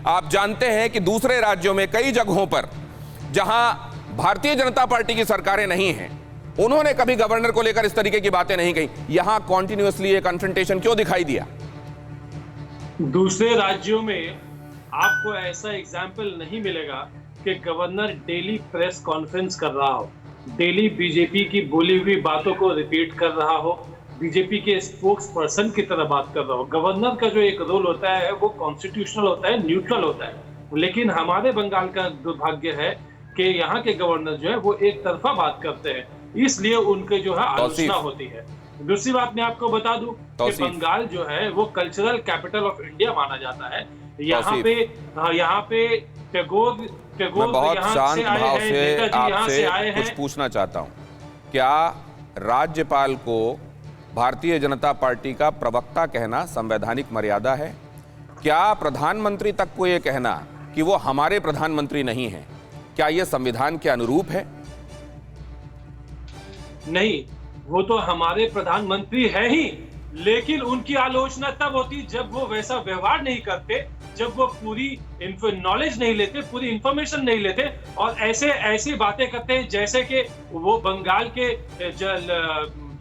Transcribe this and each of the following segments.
आप जानते हैं कि दूसरे राज्यों में कई जगहों पर जहां भारतीय जनता पार्टी की सरकारें नहीं हैं, उन्होंने कभी गवर्नर को लेकर इस तरीके की बातें नहीं कही। यहां कॉन्टिन्यूअसली ये कन्फ्रंटेशन क्यों दिखाई दिया? दूसरे राज्यों में आपको ऐसा एग्जाम्पल नहीं मिलेगा कि गवर्नर डेली प्रेस कॉन्फ्रेंस कर रहा हो, डेली बीजेपी की बोली हुई बातों को रिपीट कर रहा हो, बीजेपी के स्पोक्स पर्सन की तरह बात कर रहा हो। गवर्नर का जो एक रोल होता है वो कॉन्स्टिट्यूशनल होता है, न्यूट्रल होता है। लेकिन हमारे बंगाल का दुर्भाग्य है कि यहाँ के गवर्नर जो है वो एक तरफा बात करते हैं, इसलिए उनके जो है आलोचना होती है। दूसरी बात मैं आपको बता दूं कि बंगाल जो है वो कल्चरल कैपिटल ऑफ इंडिया माना जाता है। यहाँ पे टैगोर मैं बहुत शांत भाव से आपसे कुछ पूछना चाहता हूं। क्या राज्यपाल को भारतीय जनता पार्टी का प्रवक्ता कहना संवैधानिक मर्यादा है? क्या प्रधानमंत्री तक को यह कहना कि वो हमारे प्रधानमंत्री नहीं हैं, क्या यह संविधान के अनुरूप है? नहीं, वो तो हमारे प्रधानमंत्री है ही, लेकिन उनकी आलोचना तब होती जब वो वैसा व्यवहार नहीं करते, जब वो पूरी नॉलेज नहीं लेते, पूरी इंफॉर्मेशन नहीं लेते और ऐसी बातें करते हैं जैसे कि वो बंगाल के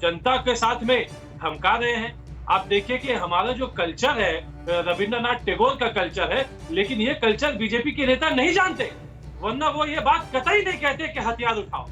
जनता के साथ में धमका रहे हैं। आप देखिए कि हमारा जो कल्चर है रविंद्रनाथ टैगोर का कल्चर है, लेकिन ये कल्चर बीजेपी के नेता नहीं जानते, वरना वो ये बात कतई नहीं कहते कि हथियार उठाओ।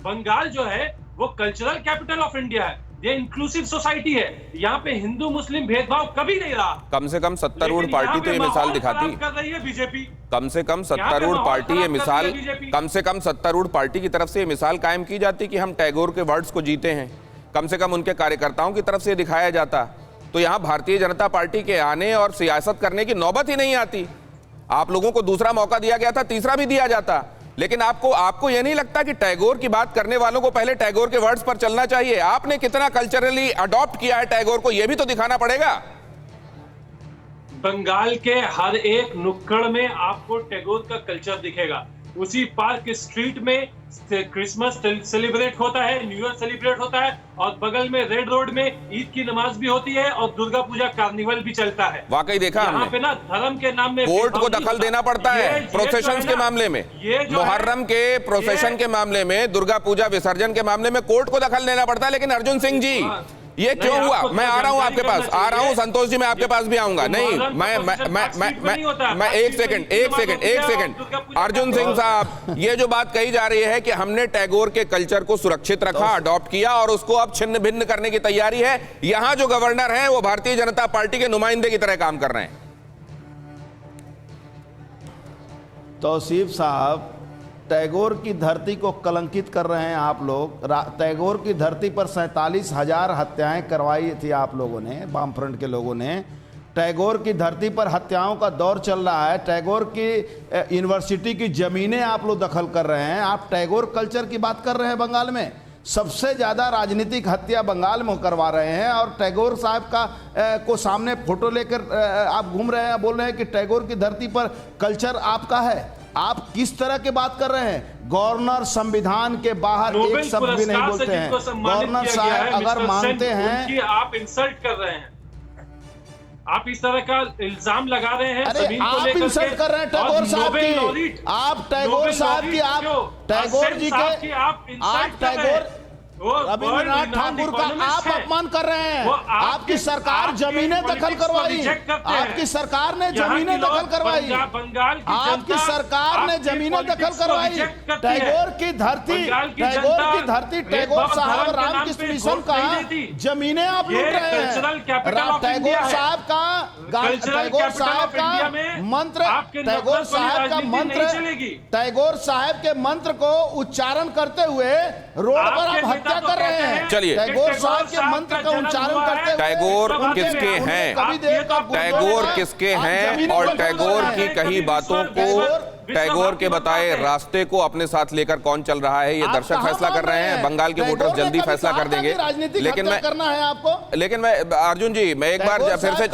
बंगाल जो है वो कल्चरल कैपिटल ऑफ इंडिया है, ये इंक्लूसिव सोसाइटी है, यहाँ पे हिंदू मुस्लिम भेदभाव कभी नहीं रहा। कम से कम सत्तारूढ़ पार्टी तो ये मिसाल दिखाती कर रही है बीजेपी। कम से कम सत्तारूढ़ पार्टी ये मिसाल, कम से कम सत्तारूढ़ पार्टी की तरफ से ये मिसाल कायम की जाती कि हम टैगोर के वर्ड्स को जीते हैं, कम से कम उनके कार्यकर्ताओं की तरफ से दिखाया जाता, तो यहाँ भारतीय जनता पार्टी के आने और सियासत करने की नौबत ही नहीं आती। आप लोगों को दूसरा मौका दिया गया था, तीसरा भी दिया जाता, लेकिन आपको यह नहीं लगता कि टैगोर की बात करने वालों को पहले टैगोर के वर्ड्स पर चलना चाहिए? आपने कितना कल्चरली अडॉप्ट किया है टैगोर को, यह भी तो दिखाना पड़ेगा। बंगाल के हर एक नुक्कड़ में आपको टैगोर का कल्चर दिखेगा। उसी पार्क स्ट्रीट में क्रिसमस सेलिब्रेट होता है, न्यू ईयर सेलिब्रेट होता है और बगल में रेड रोड में ईद की नमाज भी होती है और दुर्गा पूजा कार्निवल भी चलता है। वाकई देखा यहाँ पे ना धर्म के नाम में कोर्ट को दखल देना पड़ता है प्रोसेशन के मामले में, मुहर्रम के प्रोसेशन के मामले में, दुर्गा पूजा विसर्जन के मामले में कोर्ट को दखल देना पड़ता है। लेकिन अर्जुन सिंह जी ये क्यों हुआ? मैं आ रहा हूं आपके पास, आ रहा हूं संतोष जी, मैं आपके पास भी आऊंगा। नहीं, मैं एक सेकंड अर्जुन सिंह साहब, ये जो बात कही जा रही है कि हमने टैगोर के कल्चर को सुरक्षित रखा, अडॉप्ट किया और उसको अब छिन्न भिन्न करने की तैयारी है, यहां जो गवर्नर हैं वो भारतीय जनता पार्टी के नुमाइंदे की तरह काम कर रहे हैं। तौसीफ साहब, टैगोर की धरती को कलंकित कर रहे हैं आप लोग। टैगोर की धरती पर 47,000 हत्याएं करवाई थी आप लोगों ने, वामफ्रंट के लोगों ने। टैगोर की धरती पर हत्याओं का दौर चल रहा है। टैगोर की यूनिवर्सिटी की जमीनें आप लोग दखल कर रहे हैं। आप टैगोर कल्चर की बात कर रहे हैं। बंगाल में सबसे ज़्यादा राजनीतिक हत्या बंगाल में करवा रहे हैं और टैगोर साहब का को सामने फोटो लेकर आप घूम रहे हैं, बोल रहे हैं कि टैगोर की धरती पर कल्चर आपका है। आप किस तरह की बात कर रहे हैं? गवर्नर संविधान के बाहर एक शब्द भी नहीं बोलते हैं। गवर्नर साहब अगर मानते हैं कि आप इंसल्ट कर रहे हैं, आप इस तरह का इल्जाम लगा रहे हैं, अरे आप इंसल्ट कर रहे हैं टैगोर साहब की। आप टैगोर साहब की, आप टैगोर जी के, आप टैगोर रविंद्रनाथ ठाकुर का आप अपमान कर रहे हैं। आपकी सरकार जमीनें दखल करवाई, आपकी सरकार ने जमीनें दखल करवाई, आपकी सरकार ने जमीनें दखल करवाई। टैगोर की धरती, टैगोर साहब रामकृष्ण मिशन का जमीनें आप लूट रहे हैं। टैगोर साहब का मंत्र को उच्चारण करते हुए रोड पर आप हत्या कर रहे हैं। चलिए, टैगोर साहब के मंत्र का उच्चारण करते हुए टैगोर किसके हैं, टैगोर किसके हैं और टैगोर की कही बातों को, टैगोर के बताए रास्ते को अपने साथ लेकर कौन चल रहा है, ये दर्शक फैसला कर रहे हैं। बंगाल के वोटर्स जल्दी फैसला कर देंगे। लेकिन मैं अर्जुन जी, मैं एक बार फिर से